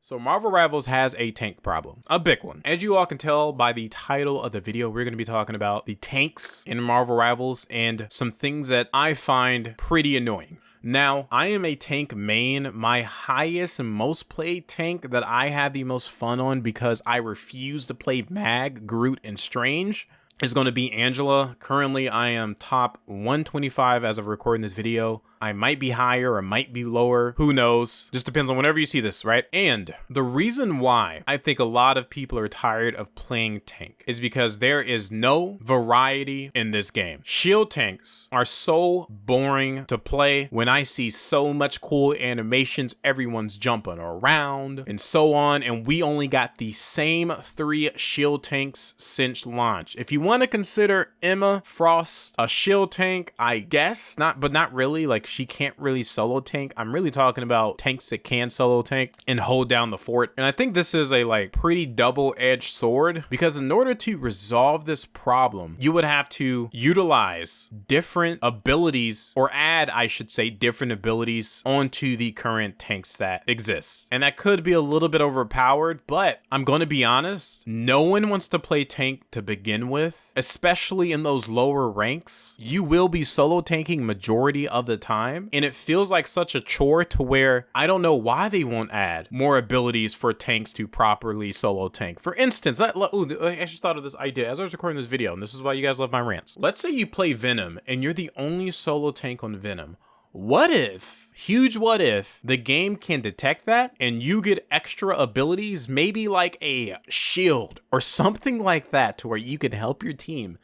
So Marvel Rivals has a tank problem, a big one. As you all can tell by the title of the video, we're going to be talking about the tanks in Marvel Rivals and some things that I find pretty annoying. Now, I am a tank main. My highest and most played tank that I had the most fun on because I refuse to play Mag, Groot, and Strange is going to be Angela. Currently, I am top 125 as of recording this video. I might be higher or might be lower. Who knows? Just depends on whenever you see this, right? And the reason why I think a lot of people are tired of playing tank is because there is no variety in this game. Shield tanks are so boring to play when I see so much cool animations. Everyone's jumping around and so on. And we only got the same 3 shield tanks since launch. If you want to consider Emma Frost a shield tank, I guess, but not really. Like, she can't really solo tank. I'm really talking about tanks that can solo tank and hold down the fort. And I think this is a pretty double-edged sword, because in order to resolve this problem, you would have to utilize different abilities, or add, I should say, different abilities onto the current tanks that exist. And that could be a little bit overpowered, but I'm going to be honest, no one wants to play tank to begin with, especially in those lower ranks. You will be solo tanking majority of the time, and it feels like such a chore to where I don't know why they won't add more abilities for tanks to properly solo tank. For instance, I just thought of this idea as I was recording this video, and this is why you guys love my rants. Let's say you play Venom and you're the only solo tank on Venom. What if, huge what if, the game can detect that and you get extra abilities, maybe like a shield or something like that, to where you can help your team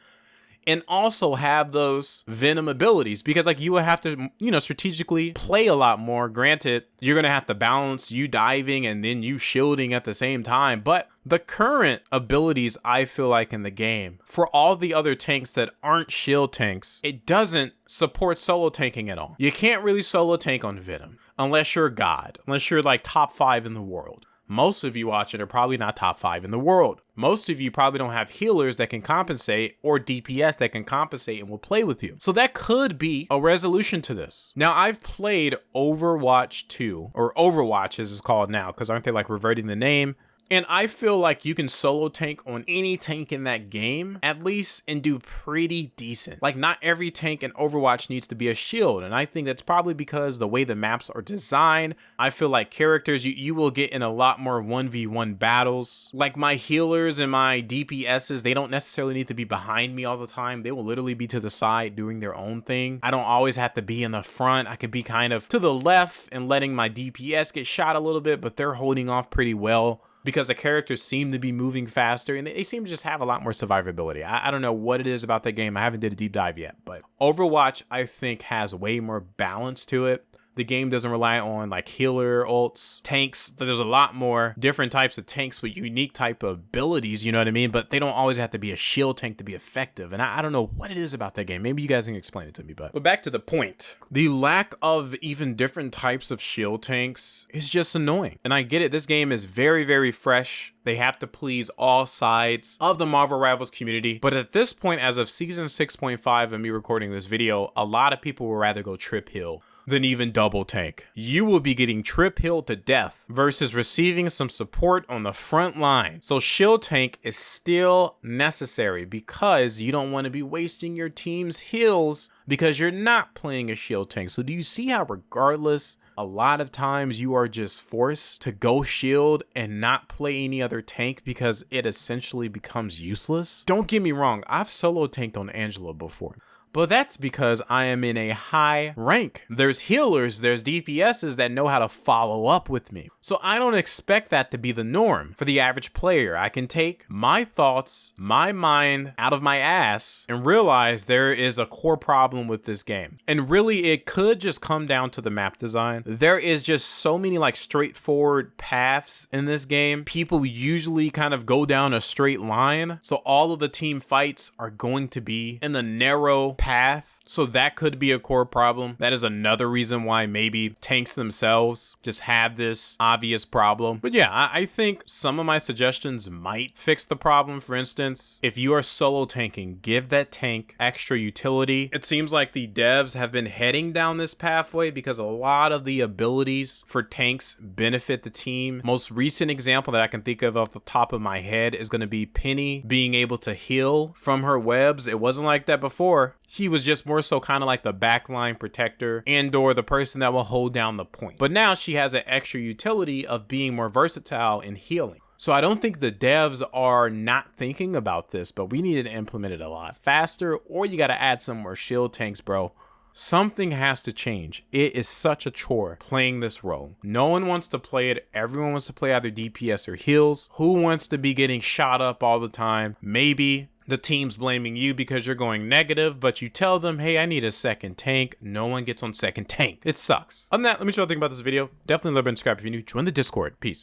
and also have those Venom abilities? Because you would have to, strategically play a lot more. Granted, you're going to have to balance you diving and then you shielding at the same time. But the current abilities, I feel like, in the game, for all the other tanks that aren't shield tanks, it doesn't support solo tanking at all. You can't really solo tank on Venom unless you're God, unless you're top 5 in the world. Most of you watching are probably not top 5 in the world. Most of you probably don't have healers that can compensate or DPS that can compensate and will play with you. So that could be a resolution to this. Now, I've played Overwatch 2, or Overwatch as it's called now, because aren't they reverting the name? And I feel like you can solo tank on any tank in that game, at least, and do pretty decent. Not every tank in Overwatch needs to be a shield. And I think that's probably because the way the maps are designed. I feel like characters, you will get in a lot more 1v1 battles. My healers and my DPSs, they don't necessarily need to be behind me all the time. They will literally be to the side doing their own thing. I don't always have to be in the front. I could be kind of to the left and letting my DPS get shot a little bit, but they're holding off pretty well, because the characters seem to be moving faster and they seem to just have a lot more survivability. I don't know what it is about that game. I haven't did a deep dive yet, but Overwatch, I think, has way more balance to it. The game doesn't rely on healer ults, tanks. There's a lot more different types of tanks with unique type of abilities, you know what I mean? But they don't always have to be a shield tank to be effective. And I don't know what it is about that game. Maybe you guys can explain it to me, but back to the point. The lack of even different types of shield tanks is just annoying. And I get it. This game is very, very fresh. They have to please all sides of the Marvel Rivals community. But at this point, as of season 6.5 of me recording this video, a lot of people would rather go trip heal than even double tank. You will be getting trip heal to death versus receiving some support on the front line. So shield tank is still necessary, because you don't want to be wasting your team's heals because you're not playing a shield tank. So do you see how, regardless, a lot of times you are just forced to go shield and not play any other tank because it essentially becomes useless? Don't get me wrong, I've solo tanked on Angela before, but that's because I am in a high rank. There's healers, there's DPSs that know how to follow up with me. So I don't expect that to be the norm for the average player. I can take my thoughts, my mind out of my ass and realize there is a core problem with this game. And really, it could just come down to the map design. There is just so many straightforward paths in this game. People usually kind of go down a straight line. So all of the team fights are going to be in the narrow path. So that could be a core problem. That is another reason why maybe tanks themselves just have this obvious problem. But yeah, I think some of my suggestions might fix the problem. For instance, if you are solo tanking, give that tank extra utility. It seems like the devs have been heading down this pathway because a lot of the abilities for tanks benefit the team. Most recent example that I can think of off the top of my head is going to be Penny being able to heal from her webs. It wasn't like that before. She was just more so kind of like the backline protector and or the person that will hold down the point. But now she has an extra utility of being more versatile in healing. So I don't think the devs are not thinking about this, but we needed to implement it a lot faster, or you got to add some more shield tanks, bro. Something has to change. It is such a chore playing this role. No one wants to play it. Everyone wants to play either DPS or heals. Who wants to be getting shot up all the time? Maybe the team's blaming you because you're going negative, but you tell them, hey, I need a second tank. No one gets on second tank. It sucks. Other than that, let me show you what I think about this video. Definitely love and subscribe if you're new. Join the Discord. Peace.